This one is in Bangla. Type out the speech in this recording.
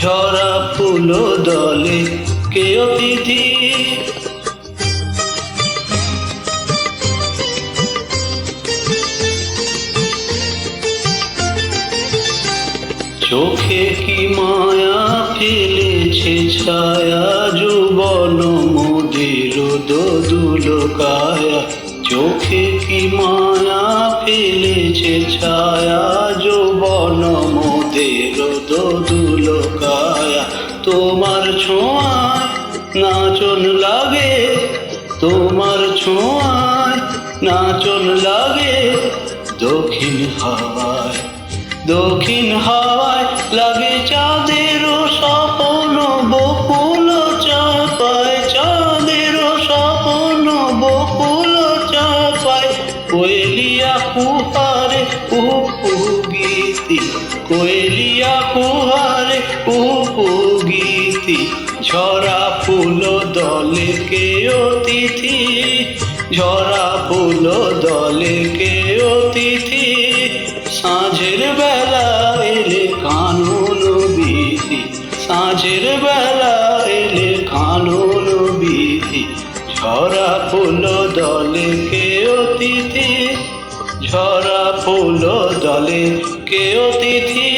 ঝরা ফুল দলে কে অতিথি। চোখে কি মায়া ফেলেছে ছায়া, যুবন মোদের দোদুল কায়া। চোখে কি মায়া ফেলেছে ছায়া, যুবন মোদের দোদুল কায়া। তোমার ছোঁয়ায় নাচন লাগে, তোমার ছোঁয়ায় নাচন লাগে। দক্ষিণ হাওয়ায়, দক্ষিণ হাওয়ায় লাগে চাঁদের স্বপ্ন বকুল চাপায়, চাঁদের স্বপ্ন বকুল চাপায়। কোয়েলিয়া কুহারে কুহু গীতি, কোয়েলিয়া কুহারে কুহু গীতি। ঝরা ফুল দলে কে অতিথি, ঝরা ফুল দলে কে অতিথি। সাঁঝের বেলা এলে কানন বিধি, সাঁঝের বেলা এলে কানন বিধি। ঝরা ফুল দলে কে অতিথি, ঝরা ফুল দলে কে অতিথি।